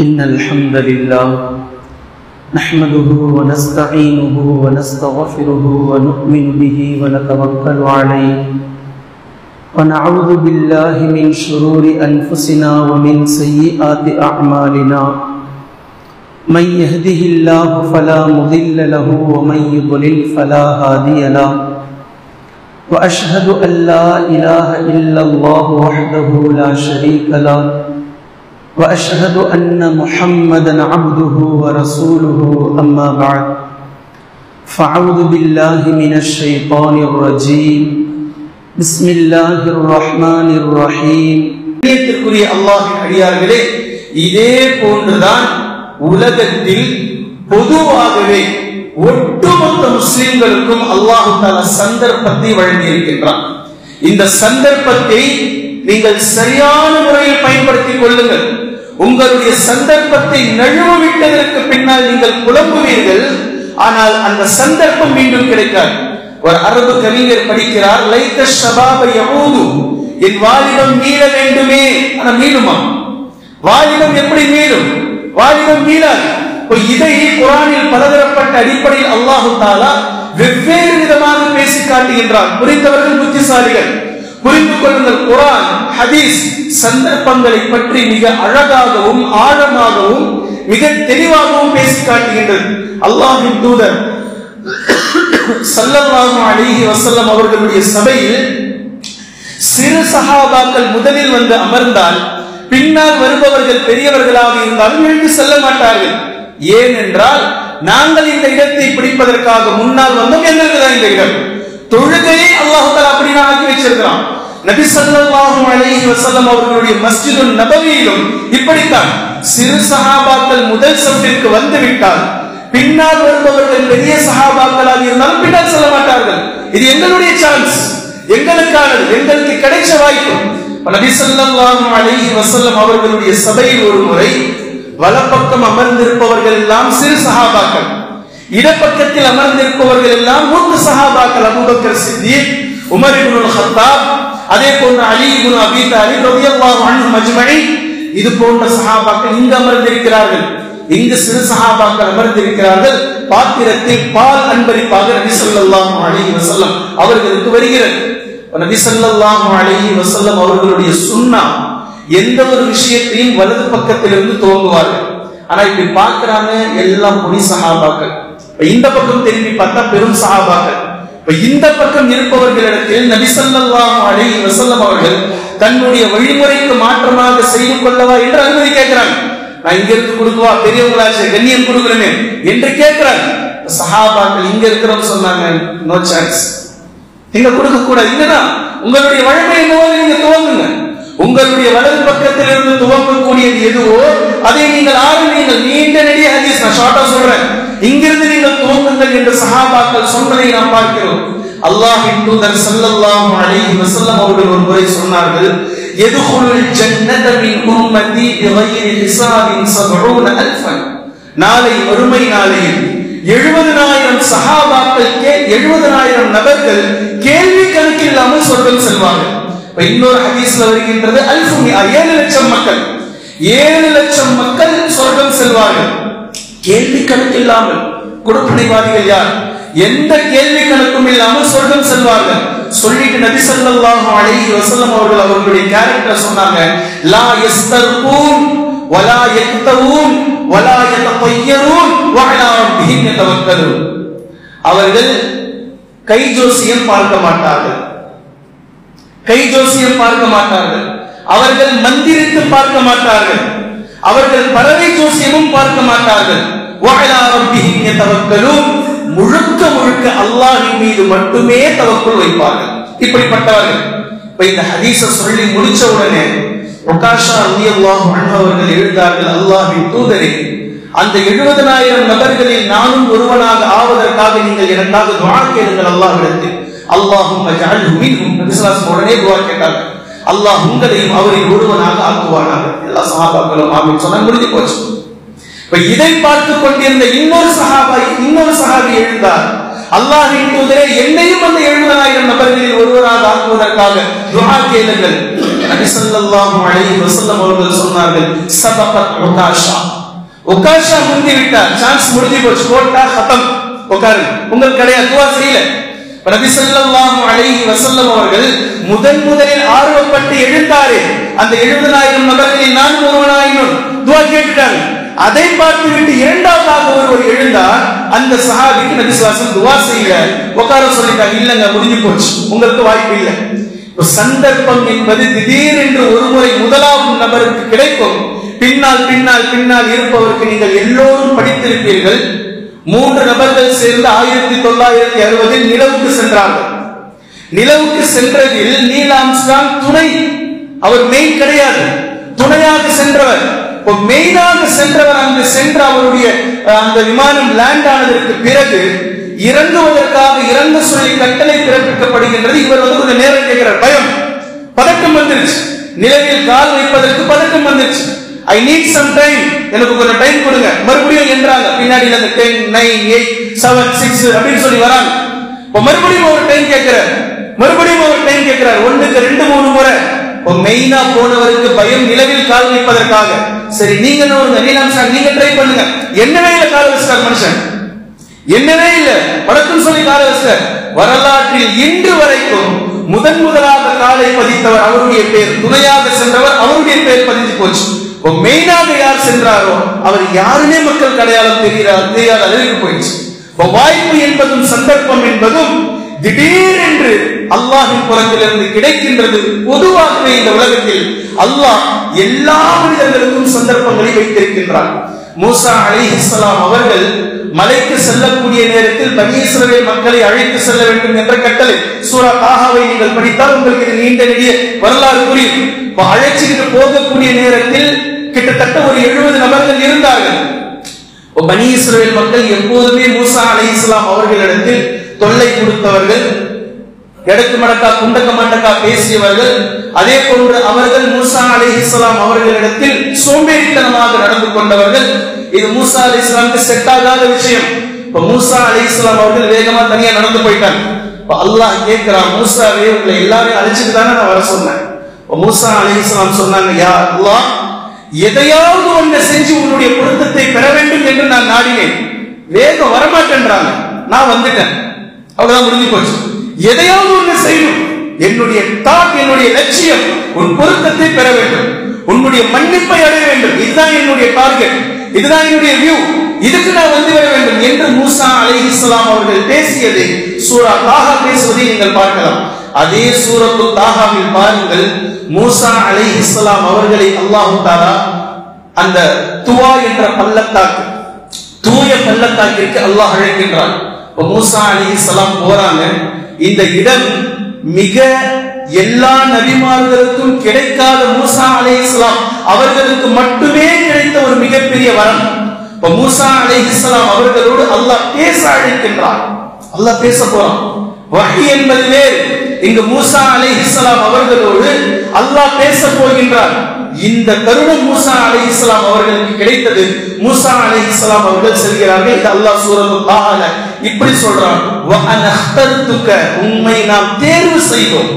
إن الحمد لله نحمده ونستعينه ونستغفره ونؤمن به ونتوكل عليه ونعوذ بالله من شرور أنفسنا ومن سيئات أعمالنا من يهده الله فلا مضل له ومن يضلل فلا هادي له وأشهد أن لا إله إلا الله وحده لا شريك له وأشهد أن محمدًا عبده ورسوله أما بعد فأعوذ بالله من الشيطان الرجيم بسم الله الرحمن الرحيم. நேயத்திற்குரிய அல்லாஹ்வின் அடியார்களே, இதே போன்றுதான் உலகத்தில் பொதுவாகவே ஒட்டுமொத்த முஸ்லிம்களுக்கும் அல்லாஹ் தஆலா சந்தர்ப்பத்தை வழங்கி இருக்கின்றான். இந்த சந்தர்ப்பத்தை நீங்கள் சரியான முறையில் பயன்படுத்திக் கொள்ளுங்கள். உங்களுடைய சந்தர்ப்பத்தை நழுவ விட்டதற்கு பின்னால் நீங்கள் புலம்புவீர்கள், ஆனால் அந்த சந்தர்ப்பம் மீண்டும் கிடைக்காது. ஒரு அரபு கவிஞர் படிக்கிறார், லைக்க ஷபாப யஊது, என் வாலிபம் மீள வேண்டுமே. ஆனா மீளுமா? வாலிபம் எப்படி மீளும்? வாலிபம் மீளாது. இதை குர்ஆனில் பலதரப்பட்ட அடிப்படையில் அல்லாஹ் தஆலா வெவ்வேறு விதமாக பேசி காட்டுகின்றார். புரிந்தவர்கள் புத்திசாலிகள் புரிந்து கொள்ளுங்கள். குர்ஆன் ஹதீஸ் சந்தர்ப்பங்களை பற்றி மிக அழகாகவும் ஆழமாகவும் மிக தெளிவாகவும் பேசி காட்டுகின்றது. அல்லாஹ்வின் தூதர் ஸல்லல்லாஹு அலைஹி வஸல்லம் அவர்களுடைய சபையில் சிறு சஹாபாக்கள் முதலில் வந்து அமர்ந்தால் பின்னால் வருபவர்கள் பெரியவர்களாக இருந்தாலும் எழுந்து செல்ல மாட்டார்கள். ஏனென்றால் நாங்கள் இந்த இடத்தை பிடிப்பதற்காக முன்னால் வந்தோம், எங்களுக்கு தான் இந்த இடம். தொழுகையை அல்லாஹ் தஆலா அப்படினா ஆக்கி வச்சிருக்கிறான். நபி ஸல்லல்லாஹு அலைஹி வஸல்லம் அவர்களுடைய மஸ்ஜிதுன் நபவியிலும் இப்படித்தான். சிறு சஹாபாக்கள் முதல் சஃபிற்கு வந்து விட்டால் பின்னால் வருபவர்கள் பெரிய சஹாபாக்களாக இருந்தாலும் பின்னால் செல்ல மாட்டார்கள். இது எங்களுடைய சான்ஸ், எங்களுக்கானது, எங்களுக்கு கிடைச்ச வாய்ப்பு. நபி ஸல்லல்லாஹு அலைஹி வஸல்லம் அவர்களுடைய சபையில் ஒரு முறை வலப்பக்கம் அமர்ந்திருப்பவர்கள் எல்லாம் சிறு சஹாபாக்கள், இடப்பக்கத்தில் அமர்ந்திருப்பவர்கள் எல்லாம் மூத்த சஹாபாக்கள், அபூபக்கர் சித்திக், உமர் இப்னுல் கத்தாப், அதே போன்ற அலி இப்னு அபீ தாலிப் ரலியல்லாஹு அன்ஹும் அஜ்மஈன். இது போன்ற சஹாபாக்கள் இங்கு அமர்ந்திருக்கிறார்கள். இங்கு சிறு சஹாபாக்கள் அமர்ந்திருக்கிறார்கள். பாத்திரத்தில் பால் அன்பளிப்பாக நபி ஸல்லல்லாஹு அலைஹி வஸல்லம் அவர்களுக்கு வருகிறது. நபி ஸல்லல்லாஹு அலைஹி வஸல்லம் அவர்களுடைய சுன்னா எந்த ஒரு விஷயத்தையும் வலது பக்கத்திலிருந்து துவங்குவார்கள். ஆனா இப்படி பார்க்கிறாங்க எல்லாம் பொடி சஹாபாக்கள். இந்த பக்கம் திரும்பி பார்த்தா பெரும் சஹாபாக்கள். இந்த பக்கம் இருப்பவர்களிடத்தில் நபி ஸல்லல்லாஹு அலைஹி வஸல்லம் அவர்கள் தன்னுடைய வழிமுறைக்கு மாற்றமாக செய்து கொள்ளவா என்று அனுமதி கேட்கிறாங்க. நான் இங்க இருந்து கொடுக்குவா, பெரியவங்களாச்சு, கண்ணியம் கொடுக்குறேன் என்று கேட்கிறாங்க. சஹாபாக்கள் இங்க இருக்கிறவங்க சொன்னாங்க, நோ சான்ஸ், நீங்க கொடுக்க கூடாது. இல்லைன்னா உங்களுடைய வழிமுறை என்னவோ நீங்க துவங்குங்க. உங்களுடைய வலது பக்கத்தில் இருந்து துவங்கக்கூடியது எதுவோ அதை நீங்கள் ஆரம்பிங்கள். நீண்ட நெடிய ஹதீஸ், நான் ஷார்ட்டா சொல்றேன், இங்கிருந்து நீங்கள் துவங்குங்கள் என்று சஹாபாக்கள் சொன்னதை நாம் பார்க்கிறோம். அல்லாஹ்வின் தூதர் ஸல்லல்லாஹு அலைஹி வஸல்லம் அவர்கள் ஒரு முறை சொன்னார்கள், யதுகுலுல் ஜன்னத மின் உம்மதி பிகைரி ஹிசாபின் 70000. நாளை மறுமை நாளையில் 70000 சஹாபாக்கள் 70000 நபர்கள் கேள்வி கணக்கில்லாமல் சொர்க்கம் செல்வார்கள். இன்னொரு ஹதீஸ்ல வருகின்றது, 7 லட்சம் மக்கள், 7 லட்சம் மக்கள் சொர்க்கம் செல்வார்கள் கேள்வி கணக்கில்லாமல். கொடுப்பனைவாதிகள் யார்? எந்த கேள்வி கணக்கும் இல்லாமல் சொர்க்கம் செல்வார்கள். சொல்லிட்டு நபி ஸல்லல்லாஹு அலைஹி வஸல்லம் அவர்கள் அவர்களுடைய கேரக்டர் சொன்னாங்க, லா யஸ்தர்கூன் வலா யக்தவூன் வலா யதயரூன் வஅலா ரப்பிஹிம் யதவக்கலூன். அவர்கள் கை ஜோசியம் பார்க்க மாட்டார்கள், கை ஜோசியம் பார்க்க மாட்டார்கள். அவர்கள் மந்திரித்து பார்க்க மாட்டார்கள். அவர்கள் பறவை ஜோசியமும் பார்க்க மாட்டார்கள். வஅலா ரப்பிஹிம் யதவக்கலூன். முழுக்க முழுக்க அல்லாஹ்வின் மீது மட்டுமே தவக்குல் வைப்பார்கள். இப்படிப்பட்டவர்கள். இந்த ஹதீஸை சொல்லி முடிச்ச உடனே உகாஷா ரலியல்லாஹு அன்ஹு அவர்கள் எழுந்தார்கள், அல்லாஹ்வின் தூதரே, அந்த 70000 நபர்களில் நானும் ஒருவனாக ஆவதற்காக நீங்கள் எனக்காக துஆ கேளுங்கள் அல்லாஹ்விடத்தில். அல்லாஹும்ம ஜஅல்ஹு மின்ஹும். நபி ஸல்லல்லாஹு அலைஹி வஸல்லம் உடனே துஆ கேட்டார்கள், அல்லாஹ் உங்களையும் அவரில் ஒருவனாக ஆக்குவானாக. எல்லா சஹாபாக்களும் ஆமீன் சொன்னா முடிஞ்சு போச்சு. இதை பார்த்து கொண்டிருந்த இன்னொரு சஹாபி எழுந்தார், அல்லாஹ்வின் தூதரே, என்னையும் அந்த 70000 நபர்களில் ஒருவராக ஆக்குவதற்காக துஆ கேளுங்கள். நபி ஸல்லல்லாஹு அலைஹி வஸல்லம் அவர்கள் சொன்னார்கள், சபகத் உகாஷா, உக்காஷா முந்தி விட்டார், சான்ஸ் முடிஞ்சு போச்சு, கோட்டா கதம், உட்காரு, உங்களுக்கு கிடையாது, துவா செய்யல. நபி ஸல்லல்லாஹு அலைஹி வஸல்லம் அவர்கள் முதலில் ஆர்வப்பட்டு எழுந்தாரே, அந்த 70,000 நபர்களில் நான் ஒருவனாயினும் துவா கேட்டுட்டாங்க. அதை பார்த்து விட்டு இரண்டாவதாக ஒருவர் எழுந்தார். அந்த சஹாபிக்கு நபி ஸல்லல்லாஹு அலைஹி வஸல்லம் துவா செய்யல, உட்கார சொல்லிட்டாங்க. இல்லங்க, முடிஞ்சு போச்சு, உங்களுக்கு வாய்ப்பு இல்லை. சந்தர்ப்பம் என்பது திடீரென்று ஒரு முறை முதலாவது நபருக்கு கிடைக்கும். பின்னால் பின்னால் பின்னால் இருப்பவருக்கு நீங்கள் எல்லோரும் படித்திருப்பீர்கள். 3 நபர்கள் சேர்ந்து 1960 நிலவுக்கு சென்றார்கள். நிலவுக்கு சென்றதில் நீல் ஆம்ஸ்ட்ராங் துணை, அவர் மெயின் கிடையாது, துணையாக சென்றவர். மெயினாக சென்றவர் அங்கு சென்று அவருடைய அந்த விமானம் லேண்ட் ஆனதற்கு பிறகு இறங்குவதற்காக இறங்க சொல்லி கட்டளை பிறப்பிக்கப்படுகின்றது. இவர் கொஞ்சம் நேரம் கேட்கிறார், பயம், பதட்டம் வந்துருச்சு, நிலவில் கால் வைப்பதற்கு பதட்டம் வந்துருச்சு. ஐ நீட் சம் டைம், எனக்கு கொஞ்சம் டைம் கொடுங்க. மறுபடியும் என்றாங்க, பின்னாடி 10 9 8 7 6 அப்படின்னு சொல்லி வராங்க. மறுபடியும் ஒரு டைம் கேட்கிறார், மறுபடியும் ஒரு டைம் கேட்கிறார், 1க்கு 2 3 முறை. மெயினா போனவருக்கு பயம், நிலவில் கால் வைப்பதற்காக. சரி, நீங்க நீங்க ட்ரை பண்ணுங்க. என்னவே இல்ல, கால் வச்சார் மனுஷன், என்னவே இல்ல, வடக்குன்னு சொல்லி கால வச்சார். வரலாற்றில் இன்று வரைக்கும் முதலாக காலை பதித்தவர் அவருடைய பேர், துணையாக சென்றவர் அவருடைய பேர் பதிஞ்சு போச்சு. மெயினாக யார் சென்றாரோ அவர் யாருமே மக்கள் அடையாளம் தெரியாத அளவுக்கு போயிடுச்சு. வாய்ப்பு என்பதும் சந்தர்ப்பம் என்பதும் திடீரென்று அல்லாஹின் புறத்திலிருந்து கிடைக்கின்றது. பொதுவாகவே இந்த உலகத்தில் அல்லாஹ் எல்லா மனிதர்களுக்கும் சந்தர்ப்பங்களை வைத்திருக்கின்றார். மூசா அலைஹிஸ்ஸலாம் அவர்கள் மலைக்கு செல்லக்கூடிய நேரத்தில் பனி இஸ்ரவேல் மக்களை அழைத்து செல்ல வேண்டும் என்ற கட்டளை, சூரா தாஹாவை நீங்கள் படித்தால் உங்களுக்கு இது நீண்ட நெடிய வரலாறு புரியும். அழைச்சிட்டு போகக்கூடிய நேரத்தில் கிட்டத்தட்ட ஒரு 70 நபர்கள் இருந்தார்கள். பனி இஸ்ரவேல் மக்கள் எப்போதுமே மூசா அலைஹிஸ்ஸலாம் அவர்களிடத்தில் தொல்லை கொடுத்தவர்கள், எடக்கு மடக்கா குண்டக்க மண்டக்கா பேசியவர்கள். அதே போன்று அவர்கள் மூசா அலைஹிஸ்ஸலாம் அவர்களிடத்தில் சோம்பேறித்தனமாக நடந்து கொண்டவர்கள். இது மூசா அலைஹிஸ்ஸலாமுக்கு செட் ஆகாத விஷயம். இப்ப மூசா அலைஹிஸ்ஸலாம் அவர்கள் வேகமா தனியா நடந்து போயிட்டாங்க. இப்ப அல்லாஹ் கேட்கிறான், மூசாவே உங்களை எல்லாரையும் அழைச்சிட்டு தானே நான் வர சொன்னேன். மூசா அலைஹிஸ்ஸலாம் சொன்னாங்க, யா அல்லாஹ், எதையாவது ஒன்றை செஞ்சு உன்னுடைய பொருத்தத்தை பெற வேண்டும் என்று நான் நாடினேன். வேகம் வரமாட்டேன்றாங்க, நான் வந்துட்டேன், அவ்வளவுதான், முடிஞ்சு போச்சு. எதையாவது ஒன்று செய்யணும், என்னுடைய தாட், என்னுடைய லட்சியம் உன் பொருத்தத்தை பெற வேண்டும், உன்னுடைய மன்னிப்பை அடைய வேண்டும், இதுதான் என்னுடைய டார்கெட், இதுதான் என்னுடைய வியூ, இதுக்கு நான் வந்து வர வேண்டும் என்று மூசா அலைஹிஸ்ஸலாம் அவர்கள் பேசியதை சூரா தாஹா பேசுவதை நீங்கள் பார்க்கலாம். அதே சூரத்து தாஹாவில் பாருங்கள், மூசா அலைஹிஸ்ஸலாம் அவர்களை அல்லாஹ் தஆலா அந்த துவா என்ற பள்ளத்தாக்கு, தூய பள்ளத்தாக்கிற்கு அல்லாஹ் அழைக்கின்றான். மூசா அலைஹிஸ்ஸலாம் போறாங்க. இந்த இடம் மிக எல்லா நபிமார்களுக்கும் கிடைக்காத, மூசா அலைஹிஸ்ஸலாம் அவர்களுக்கு மட்டுமே கிடைத்த ஒரு மிகப்பெரிய வரம். மூசா அலைஹிஸ்ஸலாம் அவர்களோடு அல்லாஹ் பேச அழைக்கின்றான். அல்லாஹ் பேச போறான். வஹி என்பது வேறு, இங்கு மூசா அலைஹிஸ்ஸலாம் அவர்களோடு அல்லாஹ் பேச போகின்றார். இந்த தருணம் மூசா அலைஹிஸ்ஸலாம் அவர்களுக்கு கிடைத்தது. மூசா அலைஹிஸ்ஸலாம் அவர்கள் செல்கிறார்கள். இது அல்லாஹ் சூரத்து தாஹால இப்படி சொல்றான், வ அன அக்தர்துக, உம்மை நாம் தேர்வு செய்தோம்.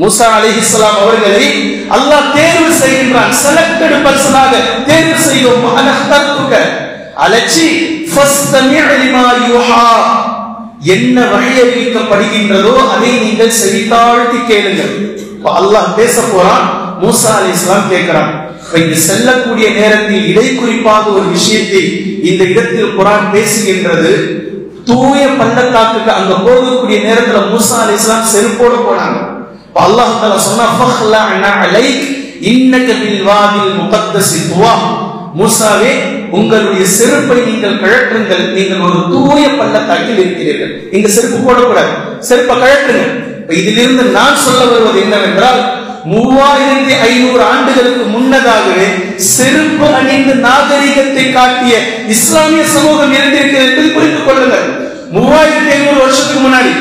மூசா அலைஹிஸ்ஸலாம் அவர்களை அல்லாஹ் தேர்வு செய்கின்றான், செலக்டட் பர்சனாக தேர்வு செய்தோம். வ அன அக்தர்துக, அலச்சி ஃபஸ்தமி' லிமா யுஹா, என்ன வகை அறிவிக்கப்படுகின்றதோ அதை நீங்கள் செவிதாழ்த்தி கேளுங்கள். அல்லாஹ் பேச போறான். மூசா அலைஹிஸ்ஸலாம் கேட்கிறான். இங்கு செல்லக்கூடிய நேரத்தில் இடை குறிப்பாக ஒரு விஷயத்தை இந்த இடத்தில் குர்ஆன் பேசுகின்றது. தூய பள்ளத்தாக்குக்கு அங்க போகக்கூடிய நேரத்தில் மூசா அலைஹிஸ்ஸலாம் செருப்போடு போனாங்க. அல்லாஹ் தஆலா சொன்னா, ஃபஹ்லஅனா அலைக் இன்னக பில் வாதில் முகத்தஸி துவா, மூசாவே உங்களுடைய செருப்பை நீங்கள் கழற்றுங்கள், நீங்கள் ஒரு தூய பள்ளத்தாக்கில் இருக்கிறீர்கள், இங்க செருப்பு போடக்கூடாது, செருப்பை கழற்றுங்க. இதிலிருந்து நான் சொல்ல வருவது என்னவென்றால், 3500 ஆண்டுகளுக்கு முன்னதாகவே செருப்பு அணிந்து நாகரிகத்தை காட்டிய இஸ்லாமிய சமூகம் இருந்திருக்கிறது என்பதை புரிந்து கொள்ளுங்கள். 3500 வருஷத்துக்கு முன்னாடி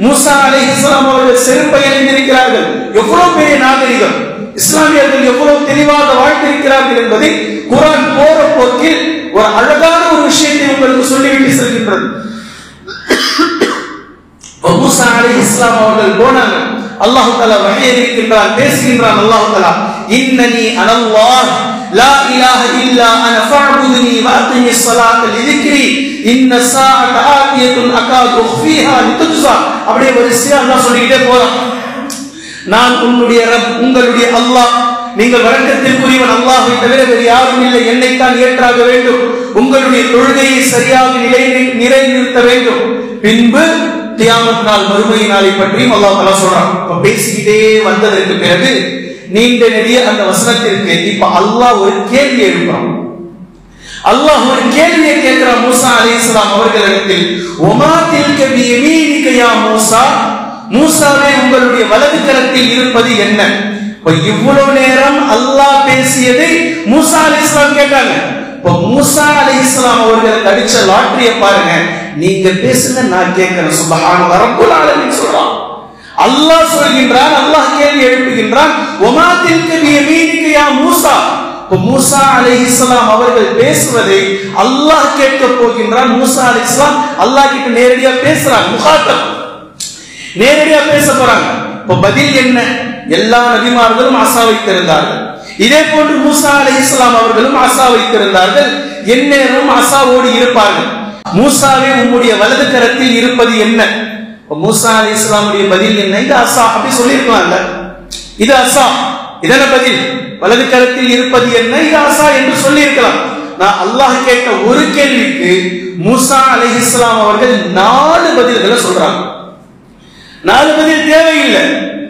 மூசா அலைஹிஸ்ஸலாம் அவர்கள் செருப்பை அணிந்திருக்கிறார்கள். எவ்வளவு பெரிய நாகரிகம், இஸ்லாமியர்கள் எவ்வளவு தெளிவாக வாழ்ந்திருக்கிறார்கள் என்பதை குர்ஆன் போற போக்கில் ஒரு அழகான ஒரு விஷயத்தை உங்களுக்கு சொல்லிவிட்டு செல்கின்றது. மூசா அலைஹிஸ்ஸலாம் அவர்கள் போனாங்க. அல்லாஹ் தஆலா வஹி அறிவிக்கின்றான், பேசுகின்றான். அல்லாஹ் தஆலா, இன்னனி அனல்லாஹ், லா இலாஹ இல்லா அன ஃபஅபுதுனி வ அகிமிஸ் ஸலாத லிذிக்ரி இன்ன ஸாஅத ஆதியத்துன் அகாது உஃபீஹா லிதுஜ்ஸா. அப்படியே வரிசையா அல்லாஹ் சொல்லிட்டே போறான். நான் உன்னுடைய ரப், உங்களுடைய அல்லாஹ், நீங்கள் வணக்கத்திற்குரியவன் அல்லாஹ்வை தவிர வேறு யாரும் இல்லை, என்னைத்தான் ஏற்றாக வேண்டும், உங்களுடைய தொழுகையை சரியாக நிலைநிறுத்த வேண்டும், பின்பு கியாமத் நாள் மறுமை நாளை பற்றியும் அல்லாஹ் தஆலா சொல்றான். இப்ப பேசிக்கிட்டே வந்ததற்கு பிறகு நீண்ட நெடிய அந்த வசனத்திற்கு இப்ப அல்லாஹ் ஒரு கேள்வி எழுப்புறான். அல்லாஹ் ஒரு கேள்வியை கேட்கிறான் மூசா அலைஹிஸ்ஸலாம் அவர்களிடத்தில். ஒமா தில்க பியமீனிக யா மூசா, மூசாவே உங்களுடைய வலது கரத்தில் இருப்பது என்ன? இவ்வளவு நேரம் அல்லாஹ் பேசியதை மூசா அலைஹிஸ்ஸலாம் கேட்டாங்க. இப்ப மூசா அலைஹிஸ்ஸலாம் அவர்களுக்கு அடிச்ச லாட்டரியை பாருங்க. நீங்க பேசுங்க, நான் கேட்கிறேன். சுப்ஹான ரப்புல் ஆலமீன் சொல்றான். அல்லாஹ் சொல்கின்றான், அல்லாஹ் கேள்வி எழுப்புகின்றான். ஒமா தில்க பியமீனிக யா மூசா. மூசா அலைஹிஸ்ஸலாம் அவர்கள் பேசுவதை அல்லாஹ் கேட்க போகின்றான். மூசா அலைஹிஸ்ஸலாம் அல்லாஹ் கிட்ட நேரடியா பேசுறாங்க, முகாத்தப், நேரடியா பேச போறாங்க. இப்ப பதில் என்ன? எல்லா நபிமார்களும் ஆசா வைத்திருந்தார்கள். இதே போன்று மூசா அலைஹிஸ்ஸலாம் அவர்களும் ஆசா வைத்திருந்தார்கள். எந்நேரமும் ஆசாவோடு இருப்பார்கள். மூசாவே உம்முடைய வலது கரத்தில் இருப்பது என்ன? மூசா அலைஹிஸ்ஸலாமுடைய பதில் என்ன? இது ஆசா. அப்படி சொல்லியிருக்கலாம்ல, இது ஆசா, இதன பதில், வலது கரத்தில் இருப்பது என்ன, இது ஆசா என்று சொல்லி இருக்கலாம். நான் அல்லாஹ் கேட்ட ஒரு கேள்விக்கு மூசா அலைஹிஸ்ஸலாம் அவர்கள் 4 பதில்களை சொல்றாங்க. 4 பதில் தேவையில்லை,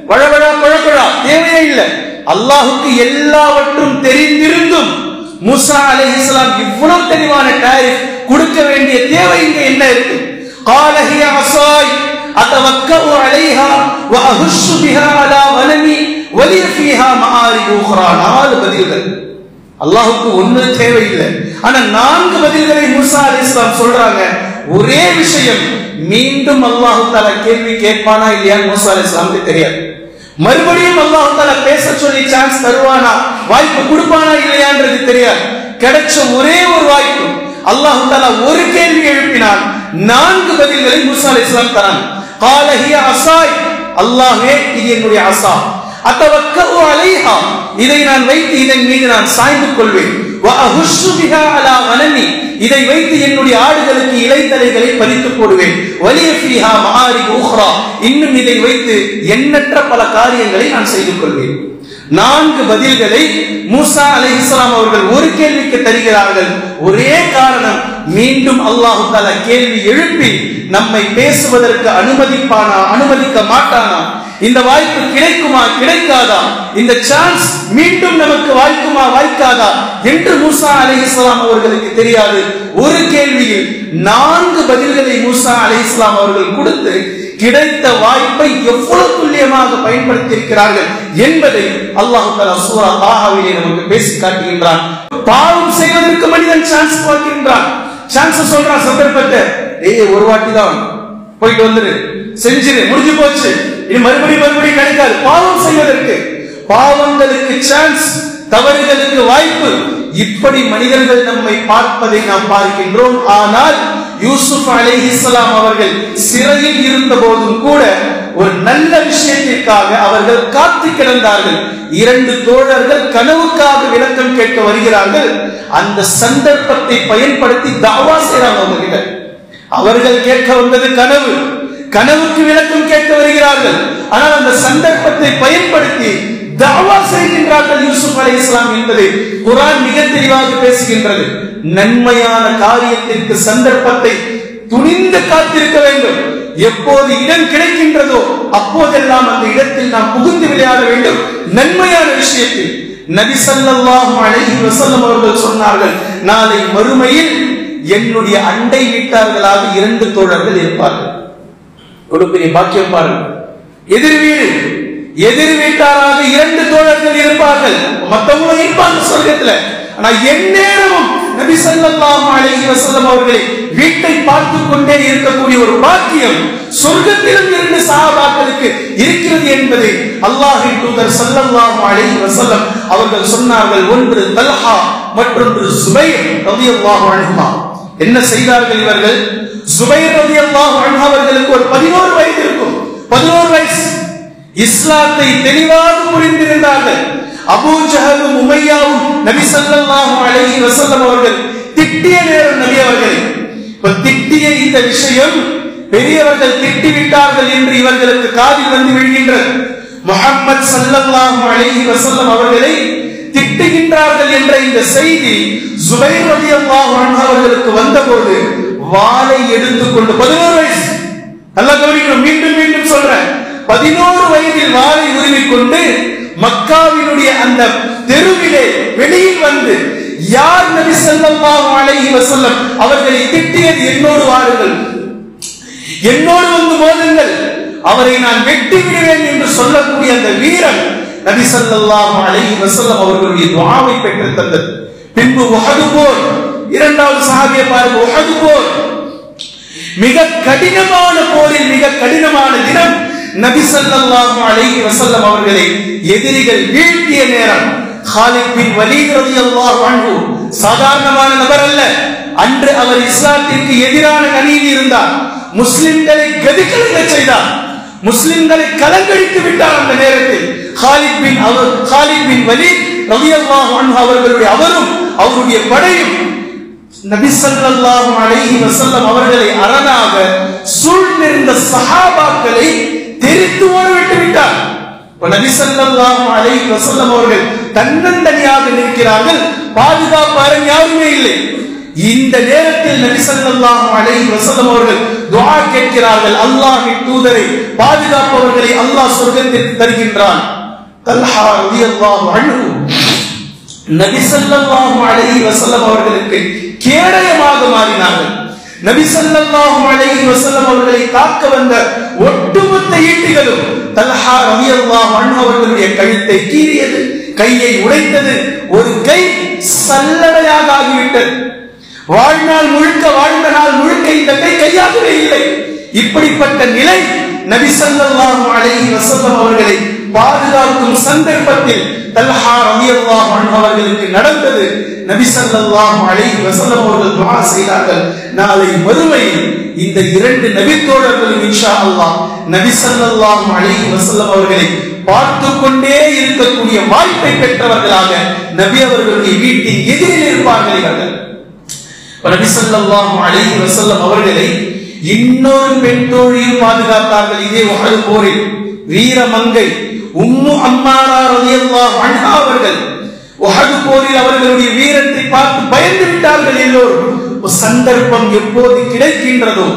வழவழா குழக்குழா தேவையே இல்லை. அல்லாஹுக்கு எல்லாவற்றும் தெரிந்திருந்தும் மூசா அலைஹிஸ்ஸலாம் இவ்வளவு தெளிவான டாரிஃப் கொடுக்க வேண்டிய தேவை இங்க என்ன இருக்கு? قال هي عصاي اتوكل عليها واهش بها على غنمي ولي فيها مآرب اخرى. 4 பதில்கள். அல்லாஹ்வுக்கு ஒண்ணு தேவையில்லை, ஆனா 4 பதில்களை மூசா அலைஹிஸ்ஸலாம் சொல்றாங்க. ஒரே விஷயம், மீண்டும் அல்லாஹ் தஆலா கேள்வி கேட்பானா இல்லையான்னு மூசா அலைஹிஸ்ஸலாமுக்கு தெரியாது. மறுபடியும் அல்லாஹ் தஆலா பேச சொல்லி சான்ஸ் தருவானா, வாய்ப்பு கொடுப்பானா இல்லையான்றது தெரியாது. கிடைச்ச ஒரே ஒரு வாய்ப்பு, அல்லாஹ் தஆலா ஒரு கேள்வி எழுப்பினான், 4 பதில்களை மூசா அலைஹிஸ்ஸலாம் தராங்க. قال هي عصاي, அல்லாஹ்வே இது என்னுடைய ஆசா, அத்தவக்கஉ அலைஹா, இதை நான் வைத்து இதன் மீது நான் சாய்ந்து கொள்வேன், வஅஹுஷு பிஹா அலா கனமி, இதை வைத்து என்னுடைய ஆடுகளுக்கு இலைத்தலைகளை பறித்து போடுவேன், வலிய ஃபீஹா மஆரிபு உக்ரா, இன்னும் இதை வைத்து எண்ணற்ற பல காரியங்களை நான் செய்து கொள்வேன். 4 பதில்களை மூசா அலைஹிஸ்ஸலாம் அவர்கள் ஒரு கேள்விக்கு தருகிறார்கள். ஒரே காரணம், மீண்டும் அல்லாஹ் தஆலா கேள்வி எழுப்பி நம்மை பேசுவதற்கு அனுமதிப்பானா அனுமதிக்க மாட்டானா, இந்த வாய்ப்பு கிடைக்குமா கிடைக்காதா, இந்த சான்ஸ் மீண்டும் நமக்கு வாய்க்குமா வாய்க்காதா என்று மூசா அலைஹிஸ்ஸலாம் அவர்களுக்கு தெரியாது. ஒரு கேள்வியில் 4 பதில்களை மூசா அலைஹிஸ்ஸலாம் அவர்கள் கொடுத்து கிடைத்த வாய்ப்பை எவ்வளவு துல்லியமாக பயன்படுத்தி இருக்கிறார்கள் என்பதை அல்லாஹ் தஆலா சூரா தாஹாவிலே நமக்கு பேசி காட்டுகின்றான். பாவம் செய்வதற்கு மனிதன் சான்ஸ் பார்க்கின்றான், சான்ஸ் சொல்றான், சந்தர்ப்பத்தை ஒரு வாட்டி தான் போயிட்டு வந்துரு, செஞ்சிரு, முடிஞ்சு போச்சு, இது மறுபடியும் கிடைக்காது. பாவம் செய்வதற்கு, பாவங்களுக்கு சான்ஸ், தவறுகளுக்கு வாய்ப்பு, இப்படி மனிதர்கள் நம்மை பார்ப்பதை நாம் பார்க்கின்றோம். ஆனால் யூசுப் அலைஹிஸ்ஸலாம் அவர்கள் சிறையில் இருந்த போதும் கூட ஒரு நல்ல விஷயத்திற்காக அவர்கள் காத்து கிடந்தார்கள். 2 தோழர்கள் கனவுக்காக விளக்கம் கேட்க வருகிறார்கள். அந்த சந்தர்ப்பத்தை பயன்படுத்தி தாவா செய்றாங்க அவங்ககிட்ட. அவர்கள் கேட்க வந்தது கனவு, கனவுக்கு விளக்கம் கேட்க வருகிறார்கள். ஆனால் அந்த சந்தர்ப்பத்தை பயன்படுத்தி தாவா செய்கின்றார்கள் யூசுப் அலைஹிஸ்ஸலாம் என்பதை குர்ஆன் மிக தெளிவாக பேசுகின்றது. நன்மையான காரியத்திற்கு சந்தர்ப்பத்தை துணிந்து காத்திருக்க வேண்டும். எப்போது இடம் கிடைக்கின்றதோ அப்போதெல்லாம் அந்த இடத்தில் நாம் புகுந்து விளையாட வேண்டும். நன்மையான விஷயத்தில் நபி ஸல்லல்லாஹு அலைஹி வஸல்லம் அவர்கள் சொன்னார்கள், நாளை மறுமையில் என்னுடைய அண்டை வீட்டார்களாக 2 தோழர்கள் இருப்பார்கள். ஒரு பெரிய பாக்கியம் பாருங்கள். எதிர் வீட்டாராக 2 தோழர்கள் இருப்பார்கள். மத்தவங்க இருப்பாங்க சொர்க்கத்துல. ஆனா எந்நேரமும் நபி ஸல்லல்லாஹு அலைஹி வஸல்லம் அவர்களை வீட்டை பார்த்து கொண்டே இருக்கக்கூடிய ஒரு பாக்கியம் சொர்க்கத்திலும் 2 சஹாபாக்களுக்கு இருக்கிறது என்பதை அல்லாஹ்வின் தூதர் ஸல்லல்லாஹு அலைஹி வஸல்லம் அவர்கள் சொன்னார்கள். ஒன்று தல்ஹா, மற்றொன்று சுபைர் ரலியல்லாஹு அன்ஹுமா. என்ன செய்தார்கள் இவர்கள்? சுபைர் ரலியல்லாஹு அன்ஹு அவர்களுக்கு ஒரு 11 வயது இருக்கும். 11 வயசு. இஸ்லாத்தை தெளிவாக புரிந்திருந்தார்கள். அபூ ஜஹலும் உமையாவும் நபி ஸல்லல்லாஹு அலைஹி வஸல்லம் அவர்கள் திட்டிய நேரம் நபி அவர்களை இப்ப திட்டிய இந்த விஷயம் பெரியவர்கள் திட்டிவிட்டார்கள் என்று இவர்களுக்கு காதில் வந்து விழுகின்றது. முஹம்மது ஸல்லல்லாஹு அலைஹி வஸல்லம் அவர்களை திட்டுகின்றார்கள் என்ற இந்த செய்தி ஜுபைர் ரலியல்லாஹு அன்ஹு அவர்களுக்கு வந்தபோது வாளை எடுத்துக்கொண்டு 11 வயசு, நல்லா கவனிக்கணும், மீண்டும் மீண்டும் சொல்றேன், 11 வயதில் வாளை உருவிக்கொண்டு மக்காவினுடைய அந்த தெருவிலே வெளியில் வந்து, யார் நபி ஸல்லல்லாஹு அலைஹி வஸல்லம் அவர்களை திட்டியது என்னோடு வாருங்கள், என்னோடு வந்து மோதுங்கள், அவரை நான் வெட்டி விடுவேன் என்று சொல்லக்கூடிய அந்த வீரன் நபி ஸல்லல்லாஹு அலைஹி வஸல்லம் அவர்களுடைய துஆவை பெற்று தந்தது. பின்பு உஹது போர், இரண்டாவது சஹாபியை பாருங்க, உஹது போர் மிக கடினமான போரில் மிக கடினமான தினம் நபி ஸல்லல்லாஹு அலைஹி வஸல்லம் அவர்களை எதிரிகள் வீழ்த்திய நேரம் காலித் பின் வலீத் ரலியல்லாஹு அன்ஹு சாதாரணமான நபர் அல்ல. அன்று அவர் இஸ்லாத்திற்கு எதிரான கணியில் இருந்தார், முஸ்லிம்களை கதிகலங்க செய்தார், முஸ்லிம்களை கலங்கடித்து விட்டார். அந்த நேரத்தில் காலித் பின் வலீத் ரலியல்லாஹு அன்ஹு அவர்களுடைய அவரும் அவருடைய படையும் நபி ஸல்லல்லாஹு அலைஹி வஸல்லம் அவர்களை அரணாக சூழ்ந்திருந்த சஹாபாக்களை தெரித்து ஓடவிட்டு விட்டார். நபி ஸல்லல்லாஹு அலைஹி வஸல்லம் அவர்கள் தன்னந்தனியாக நிற்கிறார்கள், பாதுகாப்பாக யாருமே இல்லை. இந்த நேரத்தில் நபி ஸல்லல்லாஹு அலைஹி வஸல்லம் அவர்கள் துஆ கேட்கிறார்கள், அல்லாஹ்வின் தூதரை பாதுகாப்பவர்களை அல்லாஹ் சொர்க்கத்தில் தருகின்றான். தல்ஹா ரலியல்லாஹு அன்ஹு நபி ஸல்லல்லாஹு அலைஹி வஸல்லம் அவர்களுக்கு கேடயமாக மாறினார்கள். நபி ஸல்லல்லாஹு அலைஹி வஸல்லம் அவர்களை தாக்க வந்த ஒட்டுமொத்த ஈட்டிகளும் தல்ஹா ரலியல்லாஹு அன்ஹு அவர்களுடைய கழுத்தை கீறியது, கையை உடைத்தது, ஒரு கை சல்லடையாக ஆகிவிட்டது. வாழ்நாள் முழுக்க வாழ்ந்த நாள் முழுக்க இந்த கை கையாகவே இல்லை. இப்படிப்பட்ட நிலை நபி ஸல்லல்லாஹு அலைஹி வஸல்லம் அவர்களை பாதுகாக்கும் சந்தர்ப்பத்தில் தல்ஹா ரலியல்லாஹு அன்ஹு அவர்களுக்கு நடந்தது. நபி ஸல்லல்லாஹு அலைஹி வஸல்லம் அவர்கள் துஆ செய்தார்கள், நாளை மறுமையில் இந்த இரண்டு நபி தோழர்களும் இன்ஷா அல்லாஹ் நபி ஸல்லல்லாஹு அலைஹி வஸல்லம் அவர்களை பார்த்துக் கொண்டே இருக்கக்கூடிய வாய்ப்பை பெற்றவர்களாக நபி அவர்களுடைய வீட்டின் எதிரில் இருப்பார்கள். இவர்கள் நபி ஸல்லல்லாஹு அலைஹி வஸல்லம் அவர்களை இன்னொரு பெண் தோழியும் பாதுகாத்தார்கள். இதே உஹது போரில் வீரமங்கை உம்மு அம்மாரா ரலியல்லாஹு அன்ஹா அவர்கள் உஹது போரில் அவர்களுடைய வீரத்தை பார்த்து பயந்து விட்டார்கள் எல்லோரும். சந்தர்ப்பம் எப்போது கிடைக்கின்றதோ,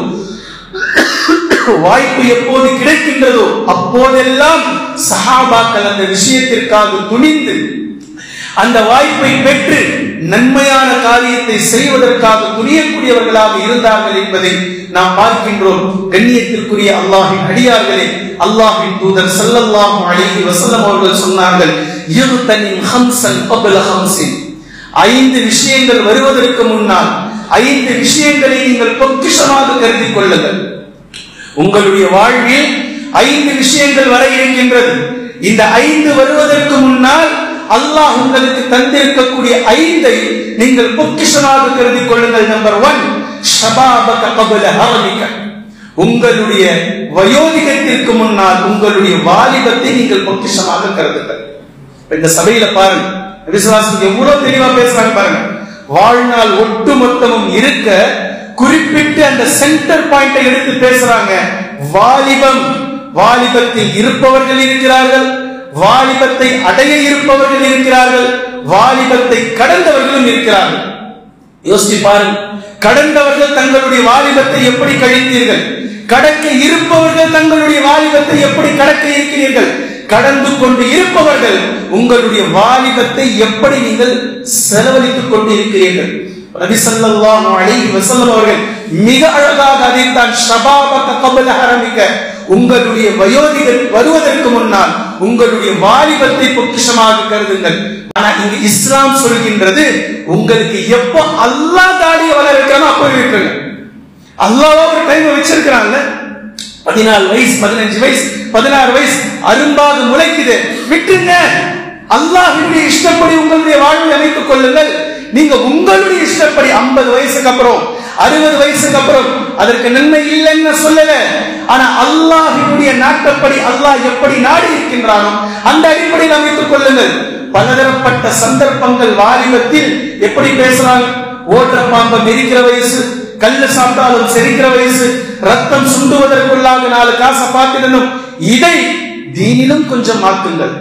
வாய்ப்பு எப்போது கிடைக்கின்றதோ அப்போதெல்லாம் சஹாபாக்கள் அந்த விஷயத்திற்காக துணிந்து அந்த வாய்ப்பை பெற்று நன்மையான காரியத்தை செய்வதற்காக துணியக்கூடியவர்களாக இருந்தார்கள் என்பதை நாம் பார்க்கின்றோம். கண்ணியத்திற்குரிய அல்லாஹ்வின் அடியார்களே, அல்லாஹ்வின் தூதர் ஸல்லல்லாஹு அலைஹி வஸல்லம் அவர்கள் சொன்னார்கள், யுதனின் ஹம்ஸன் கப்ல ஹம்ஸின், 5 விஷயங்கள் வருவதற்கு முன்னால் 5 விஷயங்களை நீங்கள் பொக்கிஷமாக கருதி கொள்ளுங்கள். உங்களுடைய வாழ்வில் 5 விஷயங்கள் வர இருக்கின்றது. இந்த 5 வருவதற்கு முன்னால் அல்லாஹ் உங்களுக்கு தந்திருக்கக்கூடிய 5ஐ நீங்கள் பொக்கிஷமாக கருதி கொள்ளுங்கள். நம்பர் 1, ஷபாபக கப்ல ஹரமிக, உங்களுடைய வயோதிகத்திற்கு முன்னால் உங்களுடைய வாலிபத்தை நீங்கள் பொக்கிஷமாக கருதுங்கள். இந்த சபையில பாருங்க, விசுவாசம் எவ்வளவு தெளிவா பேசுறாங்க பாருங்க. வாழ்நாள் ஒட்டு மொத்தமும் இருக்க குறிப்பிட்டு அந்த சென்டர் பாயிண்டை எடுத்து பேசுறாங்க. வாலிபம், வாலிபத்தில் இருப்பவர்கள் இருக்கிறார்கள், வாலிபத்தை அடைய இருப்பவர்கள் இருக்கிறார்கள், வாலிபத்தை கடந்தவர்களும் இருக்கிறார்கள். யோசிச்சு பாருங்க, கடந்தவர்கள் தங்களுடைய வாலிபத்தை எப்படி கழித்தீர்கள், கடக்க இருப்பவர்கள் தங்களுடைய வாலிபத்தை எப்படி கடக்க இருக்கிறீர்கள், கடந்து கொண்டு இருப்பவர்கள் உங்களுடைய வாலிபத்தை எப்படி நீங்கள் செலவழித்துக் கொண்டு இருக்கிறீர்கள். நபி ஸல்லல்லாஹு அலைஹி வஸல்லம் அவர்கள் மிக அழகாக அதைத்தான் ஷபாபக கப்ல ஹரமிக, உங்களுடைய வயோதிகர் வருவதற்கு முன்னால் உங்களுடைய வாலிபத்தை பொக்கிஷமாக கருதுங்கள். ஆனா இங்க இஸ்லாம் சொல்கின்றது, உங்களுக்கு எப்போ அல்லாஹ் தாடிய வளர வைக்கணும் அப்போ இருக்குங்க. அல்லாஹ் ஒரு டைம் வச்சிருக்கிறாங்க, 14 வயசு 15 வயசு 16 வயசு அரும்பாக முளைக்குது, விட்டுங்க. அல்லாஹ்வுடைய இஷ்டப்படி உங்களுடைய வாழ்வை அமைத்துக் கொள்ளுங்கள். நீங்க உங்களுடைய இஷ்டப்படி 50 வயசுக்கு அப்புறம் 60 வயசுக்கு அப்புறம் அதற்கு நன்மை இல்லைன்னு சொல்லல. ஆனா அல்லாஹ்வுடைய நாட்டப்படி அல்லாஹ் எப்படி நாடி இருக்கின்றானோ அந்த அடிப்படையில் அமைத்துக் கொள்ளுங்கள். பலதரப்பட்ட சந்தர்ப்பங்கள் வாலிபத்தில் எப்படி பேசுறாங்க? ஓட்டுற பாம்பை மெரிக்கிற வயசு, கல்ல சாப்பிட்டாலும் செரிக்கிற வயசு, ரத்தம் சுண்டுவதற்குள்ளாக 4 காசை பார்த்திடணும். இதை தீனிலும் கொஞ்சம் மாற்றுங்கள்,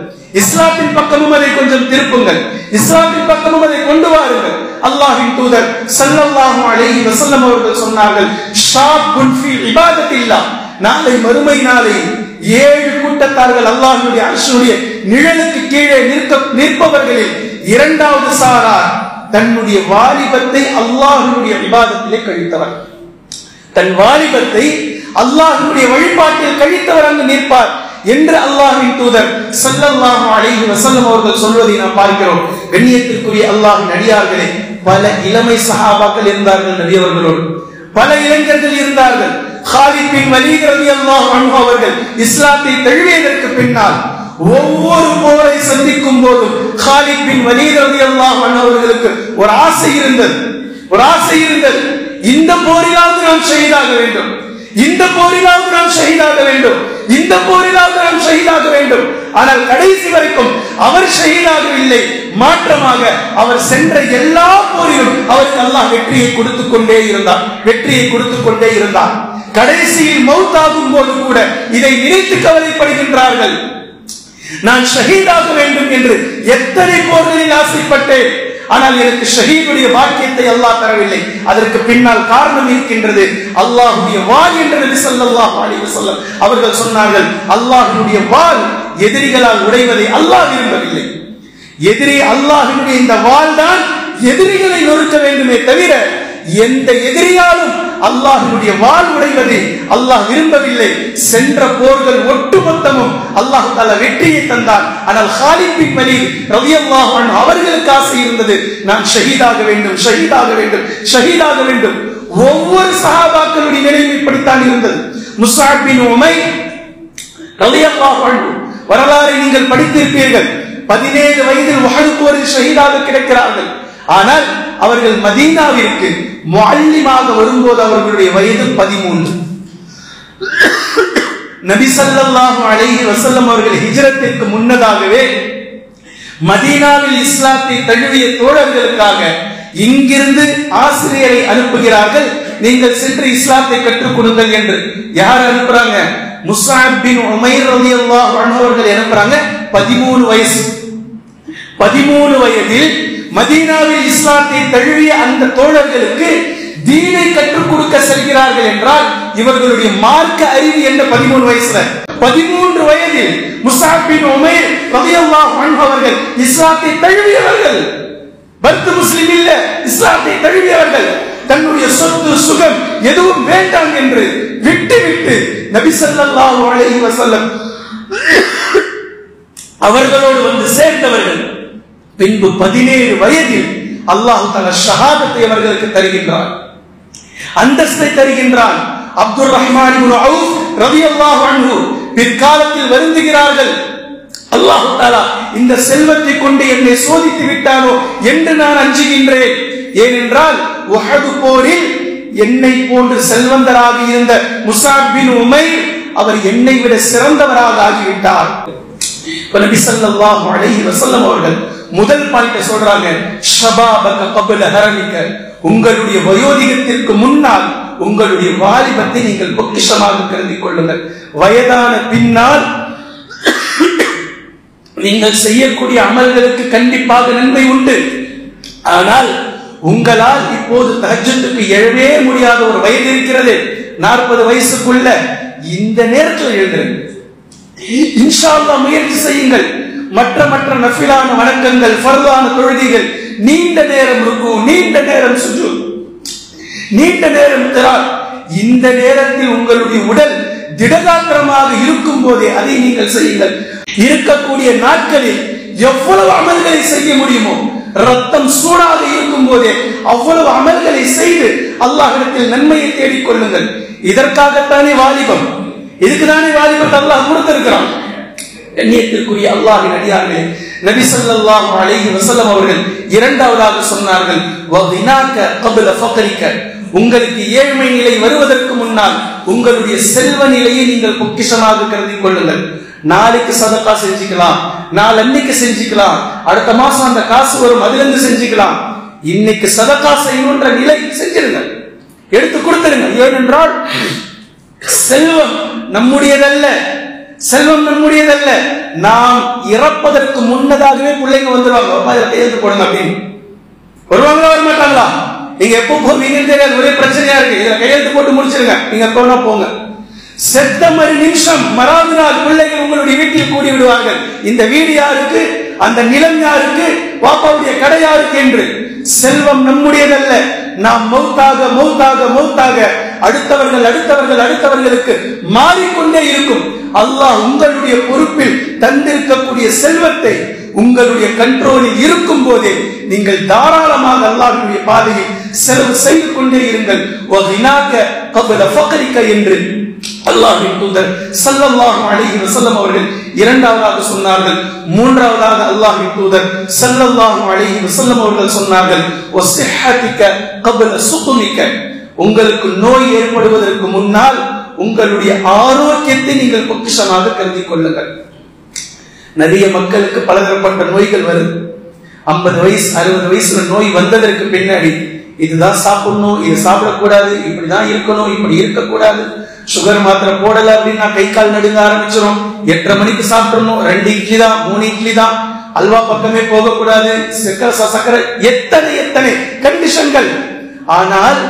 இஸ்லாத்தின் பக்கமும் அதை கொஞ்சம் திருப்புங்கள், இஸ்லாத்தின் பக்கமும் அதை கொண்டு வாருங்கள். அல்லாஹ்வின் தூதர் ஸல்லல்லாஹு அலைஹி வஸல்லம் அவர்கள் சொன்னார்கள், ஷாபுன் ஃபீ இபாதத்தில்லாஹ், நாளை மறுமை நாளை 7 கூட்டத்தார்கள் அல்லாஹ்வுடைய அர்ஷுடைய நிழலுக்கு கீழே நிற்பவர்களில் 2வது சாரார் தன்னுடைய வாலிபத்தை அல்லாஹ்வுடைய இபாதத்திலே கழித்தவர். தன் வாலிபத்தை அல்லாஹ்வுடைய வழிபாட்டில் கழித்தவர் அங்கு நிற்பார் என்று அல்லாஹ்வின் தூதர் ஸல்லல்லாஹு அலைஹி வஸல்லம் அவர்கள் சொல்வதை நாம் பார்க்கிறோம். கண்ணியத்திற்குரிய அல்லாஹ்வின் அடியார்களே, பல இளமை சஹாபாக்கள் இருந்தார்கள் நபி அவர்களோடு, பல இளைஞர்கள் இருந்தார்கள். காலித் பின் வலீத் ரலியல்லாஹு அன்ஹு அவர்கள் இஸ்லாத்தை தழுவியதற்கு பின்னால் ஒவ்வொரு போரை சந்திக்கும் போதும் காலித் பின் வலீத் ரலியல்லாஹு அன்ஹு அவர்களுக்கு ஒரு ஆசை இருந்தது. இந்த போரிலாவது நாம் ஷஹீதாக வேண்டும், இந்த போரிலாவது நாம் ஷஹீதாக வேண்டும், இந்த போரிலாவது நாம் ஷஹீதாக வேண்டும். ஆனால் கடைசி வரைக்கும் அவர் ஷஹீதாகவில்லை. மாற்றமாக அவர் சென்ற எல்லா போரிலும் அவருக்கு அல்லாஹ் வெற்றியை கொடுத்துக் கொண்டே இருந்தார். கடைசியில் மௌத்தாகும் போது கூட இதை நினைத்து கவலைப்படுகின்றார்கள். நான் ஷஹீதாக வேண்டும் என்று எத்தனை போர்களில் ஆசைப்பட்டேன், ஆனால் எனக்கு ஷஹீதுடைய பாக்கியத்தை அல்லாஹ் தரவில்லை. அதற்கு பின்னால் காரணம் இருக்கின்றது, அல்லாஹ்வுடைய வாள் என்று நபி ஸல்லல்லாஹு அலைஹி வஸல்லம் அவர்கள் சொன்னார்கள். அல்லாஹ்வுடைய வாள் எதிரிகளால் உடைவதை அல்லாஹ் விரும்பவில்லை. எதிரி அல்லாஹ்வுடைய இந்த வாள் தான் எதிரிகளை நொறுக்க வேண்டுமே தவிர எந்த எதிரியாலும் அல்லாஹ்வுடைய வாள் உடைவதை அல்லாஹ் விரும்பவில்லை. சென்ற போர்கள் ஒட்டுமொத்தமும் அல்லாஹ் தஆலா வெற்றியை தந்தார். ஆனால் காலித் பின் வலீத் ரலியல்லாஹு அன்ஹு அவர்களுக்கு ஆசை இருந்தது, நான் ஷஹீதாக வேண்டும். ஒவ்வொரு சஹாபாக்களுடைய நிலைமை இப்படித்தான் இருந்தது. முஸ்அப் பின் உமைர் ரலியல்லாஹு அன்ஹு வரலாறை நீங்கள் படித்திருப்பீர்கள். 17 வயதில் உஹது போரில் ஷஹீதாக கிடைக்கிறார்கள். ஆனால் அவர்கள் மதீனாவிற்கு முஅல்லிமாக வரும்போது அவர்களுடைய வயது 13. நபி ஸல்லல்லாஹு அலைஹி வஸல்லம் அவர்கள் ஹிஜ்ரத்திற்கு முன்னதாகவே மதீனாவில் இஸ்லாத்தை தழுவிய தோழர்களுக்காக இங்கிருந்து ஆசிரியரை அனுப்புகிறார்கள், நீங்கள் சென்று இஸ்லாத்தை கற்றுக் கொடுங்கள் என்று. யார் அனுப்புறாங்க? முஸ்அப் பின் உமைர் ரலியல்லாஹு அன்ஹு அவர்கள் அனுப்புறாங்க. 13 வயசு. 13 வயதில் மதீனாவில் இஸ்லாத்தை தழுவிய அந்த தோழர்களுக்கு தீனை கற்றுக் கொடுக்க செல்கிறார்கள் என்றால் இவர்களுடைய மார்க்க அறிவு என்ன? 13 வயசுல 13 வயதில் முஸ்அப் பின் உமைர் ரலியல்லாஹு அன்ஹு அவர்கள் இஸ்லாத்தை தழுவியவர்கள். பர்த் முஸ்லிம் இல்ல, இஸ்லாத்தை தழுவியவர்கள். தன்னுடைய சொத்து சுகம் எதுவும் வேண்டாம் என்று விட்டு நபி ஸல்லல்லாஹு அலைஹி வஸல்லம் அவர்களோடு வந்து சேர்ந்தவர்கள். பின்பு 17 வயதில் அல்லாஹ் தஆலா ஷஹாதத்தை அவர்களுக்கு தருகின்றான், அந்தஸ்தை தருகின்றான். அப்துர் ரஹ்மான் இப்னு அவுஃப் ரலியல்லாஹு அன்ஹு பிற்காலத்தில் வருந்துகிறார்கள், அல்லாஹ் தஆலா இந்த செல்வத்தை கொண்டு என்னை சோதித்து விட்டானோ என்று நான் அஞ்சுகின்றேன். ஏனென்றால் உஹது போரில் என்னை போன்று செல்வந்தராக இருந்த முஸ்அப் பின் உமைர் அவர் என்னை விட சிறந்தவராக ஆகிவிட்டார். நபி ஸல்லல்லாஹு அலைஹி வஸல்லம் அவர்கள் முதல் பாயிண்ட சொல்றாங்க, ஷபாபக கப்ல ஹரமிக, உங்களுடைய வயோதிகத்திற்கு முன்னால் உங்களுடைய வாலிபத்தை நீங்கள் பொக்கிஷமாக கருதி கொள்ளுங்கள். வயதான பின்னால் நீங்கள் செய்யக்கூடிய அமல்களுக்கு கண்டிப்பாக நன்மை உண்டு. ஆனால் உங்களால் இப்போது தஹஜ்ஜுக்கு எழவே முடியாத ஒரு வயது இருக்கிறது, 40 வயசுக்குள்ள இந்த நேரத்தில் எழுந்திருங்க. இன்ஷா அல்லாஹ் முயற்சி செய்யுங்கள். மற்ற நஃபிலான வணக்கங்கள், ஃபர்தான தொழுகைகள், நீண்ட நேரம் ருக்கு, நீண்ட நேரம் சுஜூத், நீண்ட நேரம் திராத், இந்த நேரத்தில் உங்களுடைய உடல் திடகாத்திரமாக இருக்கும் போதே அதை நீங்கள் செய்யுங்கள். இருக்கக்கூடிய நாட்களில் எவ்வளவு அமல்களை செய்ய முடியுமோ, ரத்தம் சூடாக இருக்கும் போதே அவ்வளவு அமல்களை செய்து அல்லாஹ்விடத்தில் நன்மையை தேடிக் கொள்ளுங்கள். இதற்காகத்தானே வாலிபம், இதுக்குதானே வாலிபத்தை அல்லாஹ் கொடுத்திருக்கிறான். கண்ணியத்திற்குரிய அல்லாஹ்வின் அடியார்களே, நபி ஸல்லல்லாஹு அலைஹி வஸல்லம் அவர்கள் இரண்டாவதாக சொன்னார்கள், வகினாக கப்ல ஃபக்ரிக, உங்களுக்கு ஏழ்மை நிலை வருவதற்கு முன்னால் உங்களுடைய செல்வ நிலையை நீங்கள் பொக்கிஷமாக கருதி கொள்ளுங்கள். நாளைக்கு சதக்கா செஞ்சுக்கலாம், நாளன்னைக்கு செஞ்சுக்கலாம், அடுத்த மாசம் அந்த காசு வரும் அதுல இருந்து செஞ்சுக்கலாம். இன்னைக்கு சதக்கா செய்யணும்ன்ற நிலை செஞ்சிருங்க, எடுத்து கொடுத்துருங்க. ஏனென்றால் செல்வம் நம்முடையதல்ல, செல்வம் நம்முடையதல்ல. நாம் இறப்பதற்கு முன்னதாகவே பிள்ளைங்க வந்துருவாங்க, கையெழுத்து போடுங்க அப்படின்னு. வருவாங்களா வர மாட்டாங்களா? நீங்க எப்போ போவீங்கன்னு தெரியாது, ஒரே பிரச்சனையா இருக்கு, இதுல கையெழுத்து போட்டு முடிச்சிருங்க, நீங்க போனா போங்க. செத்த மறு நிமிஷம் மறாவது நாள் பிள்ளைகள் உங்களுடைய வீட்டில் கூடி விடுவார்கள். இந்த வீடு யாருக்கு, அந்த நிலம் யாருக்கு, பாப்பாவுடைய கடை யாருக்கு என்று. செல்வம் நம்முடையதல்ல. நாம் மௌத்தாக மௌத்தாக மௌத்தாக அடுத்தவர்கள் அடுத்தவர்கள் அடுத்தவர்களுக்கு மாறிக்கொண்டே இருக்கும். அல்லாஹ் உங்களுடைய பொறுப்பில் தந்திருக்கக்கூடிய செல்வத்தை உங்களுடைய கண்ட்ரோலில் இருக்கும் போதே நீங்கள் தாராளமாக அல்லாஹ்வுடைய பாதையில் செலவு செய்து கொண்டே இருங்கள். என்று அல்லாஹ்வின் தூதர் ஸல்லல்லாஹு அலைஹி வஸல்லம் அவர்கள் இரண்டாவதாக சொன்னார்கள். மூன்றாவதாக அல்லாஹ்வின் தூதர் ஸல்லல்லாஹு அலைஹி வஸல்லம் அவர்கள் சொன்னார்கள், வஸிஹ்ஹதிக قبل சுகுமிக, உங்களுக்கு நோய் ஏற்படுவதற்கு முன்னால் உங்களுடைய ஆரோக்கியத்தை நீங்கள் பொக்கிஷமாக கருதி கொள்ளுங்கள். நிறைய மக்களுக்கு பலதரப்பட்ட நோய்கள் வருது. 50 வயசு 60 வயசுல நோய் வந்ததற்கு பின்னாடி இதுதான் சாப்பிடணும், இது சாப்பிடக்கூடாது, இப்படிதான் இருக்கணும், இப்படி இருக்கக்கூடாது, சுகர் மாத்திரை போடல அப்படின்னா கை கால் நடுங்க ஆரம்பிச்சிடும், 8:30 மணிக்கு சாப்பிடணும், 2 இட்லி தான் 3 இட்லி தான், அல்வா பக்கமே போகக்கூடாது, சக்கரை, எத்தனை எத்தனை கண்டிஷன்கள். ஆனால்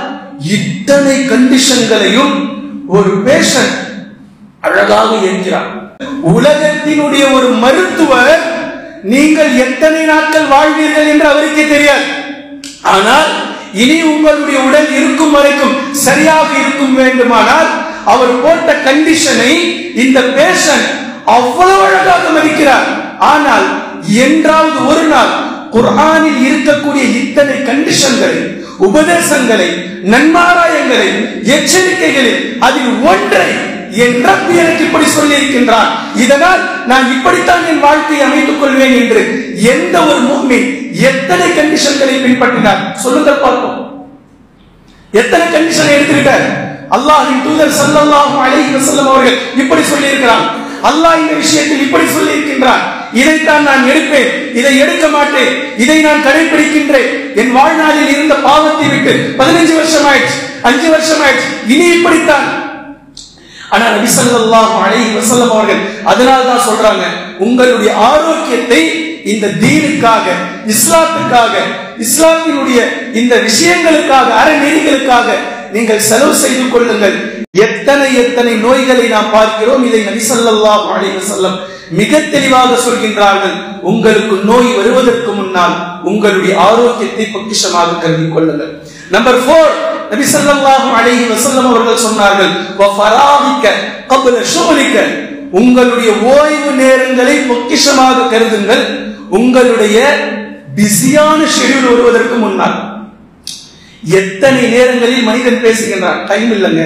இத்தனை கண்டிஷன்களையும் ஒரு பேஷண்ட் அழகாக இருக்கிறார். உலகத்தினுடைய ஒரு மருத்துவர் நீங்கள் எத்தனை நாட்கள் வாழ்வீர்கள் என்று அவருக்கே தெரியாது. ஆனால் இனி உங்களுடைய உடல் இருக்கும் வரைக்கும் சரியாக இருக்கும் வேண்டுமானால் அவர் போட்ட கண்டிஷனை இந்த பேஷண்ட் அவ்வளவு அழகாக மதிக்கிறார். ஆனால் என்றாவது ஒரு நாள் குர்ஆனில் இருக்கக்கூடிய இத்தனை கண்டிஷன்களை, உபதேசங்களை, நன்மாராயங்களை, எச்சரிக்கைகளை அதில் ஒன்றை என் ரப் எனக்கு இப்படி சொல்லி இருக்கின்றான், இதனால் நான் இப்படித்தான் என் வாழ்க்கையை அமைத்துக் கொள்வேன் என்று எந்த ஒரு முஃமின் எத்தனை கண்டிஷன்களை பின்பற்றினார் சொல்லுங்கள் பார்ப்போம். எத்தனை கண்டிஷனை எடுத்துக்கிட்டார்? அல்லாஹ்வின் தூதர் ஸல்லல்லாஹு அலைஹி வஸல்லம் அவர்கள் இப்படி சொல்லி இருக்கிறார், அல்லாஹ் இந்த விஷயத்தில் இப்படி சொல்லி இருக்கின்றான், இதைத்தான் நான் எடுப்பேன், இதை எடுக்க மாட்டேன், இதை நான் கடைபிடிக்கின்றேன், என் வாழ்நாளில் இருந்த பாவத்தை விட்டு 15 வருஷம் ஆயிடுச்சு, 5 வருஷம் ஆயிடுச்சு, இனி இப்படித்தான். ஆனா நபி ஸல்லல்லாஹு அலைஹி வஸல்லம் அவர்கள் அதனால தான் சொல்றாங்க, உங்களுடைய ஆரோக்கியத்தை இந்த தீனுக்காக, இஸ்லாத்துக்காக, இஸ்லாத்தினுடைய இந்த விஷயங்களுக்காக, அறநெறிகளுக்காக நீங்கள் செலவு செய்து கொள்ளுங்கள். எத்தனை எத்தனை நோய்களை நாம் பார்க்கிறோம். இதை நபி ஸல்லல்லாஹு அலைஹி வஸல்லம் மிக தெளிவாக சொல்கின்றார்கள். உங்களுக்கு நோய் வருவதற்கு முன்னால் உங்களுடைய ஆரோக்கியத்தை பொக்கிஷமாக கருதி கொள்ளுங்கள். நம்பர் 4, நபி ஸல்லல்லாஹு அலைஹி வஸல்லம் அவர்கள் சொன்னார்கள், வஃபராஹிக قبل ஷுக்லிக, உங்களுடைய ஓய்வு நேரங்களை பொக்கிஷமாக கருதுங்கள் உங்களுடைய பிஸியான ஷெட்யூல் வருவதற்கு முன்னால். எத்தனை நேரங்களில் மனிதன் பேசுகின்றான், டைம் இல்லைங்க,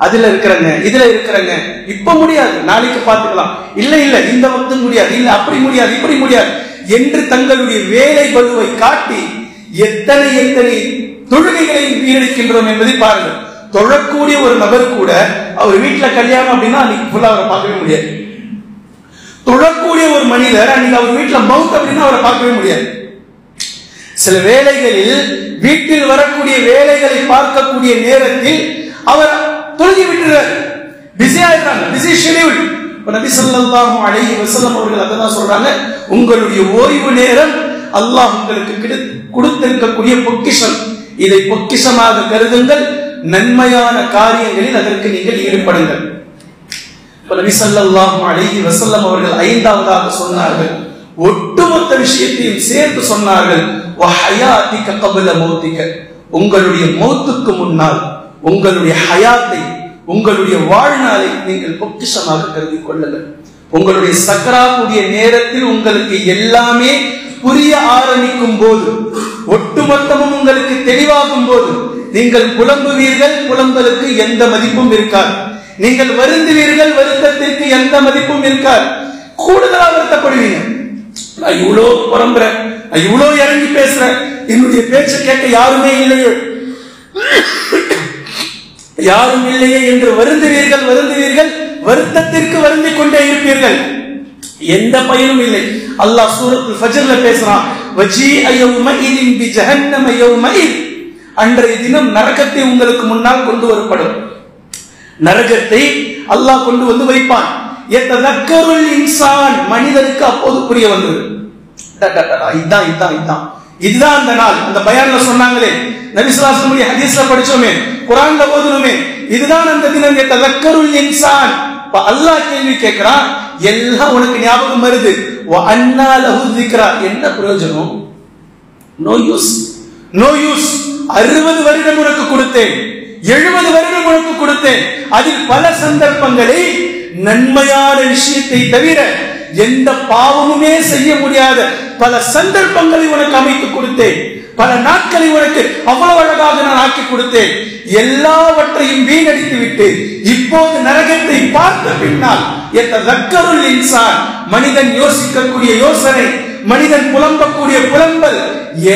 அதுல இருக்கிறங்க, இதுல இருக்கிறங்க, இப்ப முடியாது, நாளைக்கு பார்த்துக்கலாம், இல்ல இல்ல இந்த வக்து முடியாது, இல்ல அப்படி முடியாது, இப்படி முடியாது என்று தங்களுடைய வேலை பளுவை காட்டி எத்தனை எத்தனை தொழுகைகளை வீணடிக்கின்றோம் என்பதை பாருங்கள். தொழக்கூடிய ஒரு நபர் கூட அவர் வீட்டுல கல்யாணம் அப்படின்னா அன்னைக்கு ஃபுல்லா அவரை பார்க்கவே முடியாது. தொழக்கூடிய ஒரு மனிதர் அன்னைக்கு அவர் வீட்டுல மவுத் அப்படின்னா அவரை பார்க்கவே முடியாது. சில வேளைகளில் வீட்டில் வரக்கூடிய வேலைகளை பார்க்கக்கூடிய நேரத்தில் அவர் தொழுகி விட்டுறார், பிஸி ஆயிடுறாங்க, பிஸி ஷெட்யூல். நபி ஸல்லல்லாஹு அலைஹி வஸல்லம் அவர்கள் அதான் சொல்றாங்க, உங்களுடைய ஓய்வு நேரம் அல்லாஹ் உங்களுக்கு கொடுத்திருக்கக்கூடிய பொக்கிஷம், இதை பொக்கிஷமாக கருதுங்கள், நன்மையான காரியங்களில் அதற்கு நீங்கள் ஈடுபடுங்கள். நபி ஸல்லல்லாஹு அலைஹி வஸல்லம் அவர்கள் ஐந்தாவதாக சொன்னார்கள், ஒட்டுமொத்த விஷயத்தையும் சேர்த்து சொன்னார்கள், வஹயாதிக قبل மௌதிக, உங்களுடைய மௌத்துக்கு முன்னால் உங்களுடைய ஹயாத்தை, உங்களுடைய வாழ்நாளை நீங்கள் பொக்கிஷமாக கருதி கொள்ளுங்கள். உங்களுடைய சக்கராத்துடைய நேரத்தில் உங்களுக்கு எல்லாமே புரிய ஆரம்பிக்கும் போது, ஒட்டுமொத்தமும் உங்களுக்கு தெளிவாகும் போது நீங்கள் புலம்புவீர்கள், புலம்பலுக்கு எந்த மதிப்பும் இருக்காது. நீங்கள் வருந்துவீர்கள், வருத்தத்திற்கு எந்த மதிப்பும் இருக்காது. கூடுதலாக வருத்தப்படுவீங்க, நான் இவ்வளோ புலம்புறேன், நான் இவ்வளோ இறங்கி பேசுறேன், என்னுடைய பேச்சை கேட்க யாருமே இல்லையே, யாரும் இல்லையே என்று வருந்துவீர்கள், வருந்துவீர்கள், வருத்தத்திற்கு வருந்திக் கொண்டே இருப்பீர்கள். எந்த பயனும் இல்லை. அல்லாஹ் சூரத்துல் ஃபஜ்ர்ல பேசுறான், வஜீஅ யௌமஇதின் பிஜஹன்னம யௌமஇத், அன்றைய தினம் நரகத்தை உங்களுக்கு முன்னால் கொண்டு வரப்படும். நரகத்தை அல்லாஹ் கொண்டு வந்து வைப்பான். யததக்கருல் இன்சான், மனிதனுக்கு அப்போது புரிய வந்தது. இதுதான் அந்த நாள். அந்த பயான்ல சொன்னாங்களே, நபி ஸல்லல்லாஹு அலைஹி வஸல்லம் ஹதீஸ்ல படிச்சோமே, குர்ஆன்ல ஓதுனோமே, இதுதான் அந்த தினம். யததக்கருல் இன்சான். அல்லாஹ் கேள்வி கேட்கிறான், எல்லாம் உனக்கு ஞாபகம் வருது. வ அன்னா லஹு ذிக்ரா, என்ன பிரயோஜனம்? No use, no use. 60 வருடம் உனக்கு கொடுத்தேன், 70 வருடம் உனக்கு கொடுத்தேன். அதில் பல சந்தர்ப்பங்களை நன்மையான விஷயத்தை தவிர எந்த பாவமுமே செய்ய முடியாத பல சந்தர்ப்பங்களை உனக்கு அமைத்து கொடுத்தேன். பல நாட்களை உனக்கு அவ்வளவு அழகாக நான் ஆக்கி கொடுத்தேன். எல்லாவற்றையும் வீணடித்து விட்டு இப்போது நரகத்தை பார்த்த பின்னால் யததக்கருல் இன்சான், மனிதன் யோசிக்கக்கூடிய யோசனை, மனிதன் புலம்பக்கூடிய புலம்பல்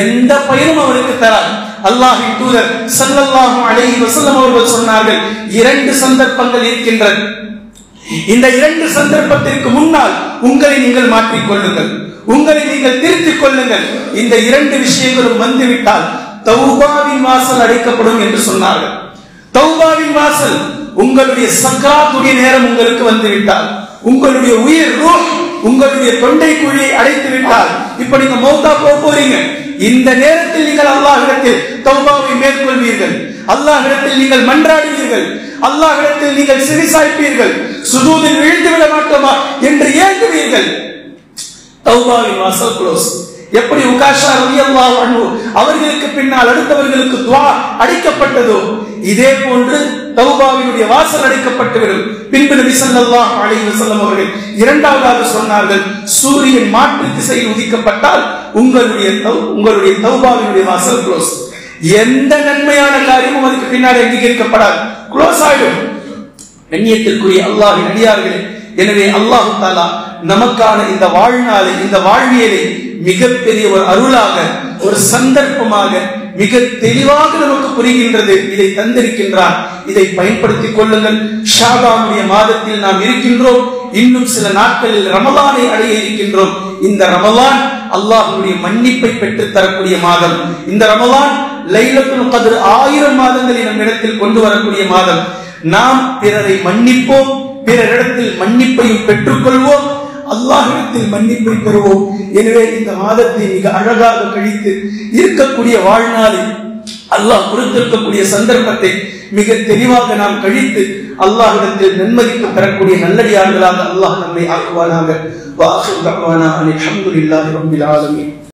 எந்த பயனும் அவனுக்கு தராது. அல்லாஹ்வின் தூதர் ஸல்லல்லாஹு அலைஹி வஸல்லம் அவர்கள் சொன்னார்கள், 2 சந்தர்ப்பங்கள் இருக்கின்றன. இந்த 2 சந்தர்ப்பத்திற்கு முன்னால் உங்களை நீங்கள் மாற்றிக் கொள்ளுங்கள், உங்களை நீங்கள் திருத்திக் கொள்ளுங்கள். இந்த 2 விஷயங்களும் வந்துவிட்டால் தௌபாவின் வாசல் அடைக்கப்படும் என்று சொன்னார்கள். தௌபாவின் வாசல், உங்களுடைய சக்ராத்துடைய நேரம் உங்களுக்கு வந்துவிட்டால், உங்களுடைய உயிர் ரூஹ் உங்களுடைய தொண்டை குழியை அடைத்து விட்டால், இப்ப நீங்க மௌத்தா போறீங்க, இந்த நேரத்தில் நீங்கள் அல்லாஹ்விடத்தில் தௌபாவை மேற்கொள்வீர்கள், அல்லாஹ்விடத்தில் நீங்கள் மன்றாடுவீர்கள், அல்லாஹ்விடத்தில் நீங்கள் செவிசாய்ப்பீர்கள், சுஜூதில் விழுந்து விட மாட்டோமா என்று ஏங்குவீர்கள். தௌபாவின் வாசல் க்ளோஸ். எப்படி உகாஷா ரலியல்லாஹு அன்ஹு அவர்களுக்கு பின்னால் அடுத்தவர்களுக்கு துஆ அடைக்கப்பட்டதோ, இதே போன்று தௌபாவினுடைய வாசல் அடைக்கப்பட்டுவிடும். பின்பு நபி ஸல்லல்லாஹு அலைஹி வஸல்லம் அவர்கள் இரண்டாவதாக சொன்னார்கள், சூரியன் மாற்று திசையில் உதிக்கப்பட்டால் உங்களுடைய தௌபாவினுடைய வாசல் க்ளோஸ். எந்த நன்மையான காரியமும் அதுக்கு பின்னாடி அங்கீகரிக்கப்படாது, க்ளோஸ் ஆயிடும். கண்ணியத்திற்குரிய அல்லாஹ்வின் அடியார்களே, எனவே அல்லாஹ் தஆலா நமக்கான இந்த வாழ்நாளை, இந்த வாழ்வியலை மிகப்பெரிய ஒரு அருளாக, ஒரு சந்தர்ப்பமாக மிக தெளிவாக நமக்கு புரிகின்றது. இதை தந்திருக்கின்றான், இதை பயன்படுத்திக் கொள்ளுங்கள். ஷாபானுடைய மாதத்தில் நாம் இருக்கின்றோம். இன்னும் சில நாட்களில் ரமலானை அடைய இருக்கின்றோம். இந்த ரமலான் அல்லாஹ்வுடைய மன்னிப்பை பெற்று தரக்கூடிய மாதம். இந்த ரமலான் லைலத்துல் கத்ர் 1000 மாதங்களை நம் இடத்தில் கொண்டு வரக்கூடிய மாதம். நாம் பிறரை மன்னிப்போம், பிறரிடத்தில் மன்னிப்பையும் பெற்றுக்கொள்வோம், அல்லாஹ்விடத்தில் மன்னிப்பை பெறுவோம். எனவே இந்த மாதத்தை மிக அழகாக கழித்து இருக்கக்கூடிய வாழ்நாளில் அல்லாஹ் கொடுத்திருக்கக்கூடிய சந்தர்ப்பத்தை மிக தெளிவாக நாம் கழித்து அல்லாஹ்விடத்தில் நன்மதிப்பு பெறக்கூடிய நல்லடியார்களாக அல்லாஹ் நம்மை ஆக்குவானாக. வ ஆகிரு தஅவானா அல்ஹம்துலில்லாஹி ரப்பில் ஆலமீன்.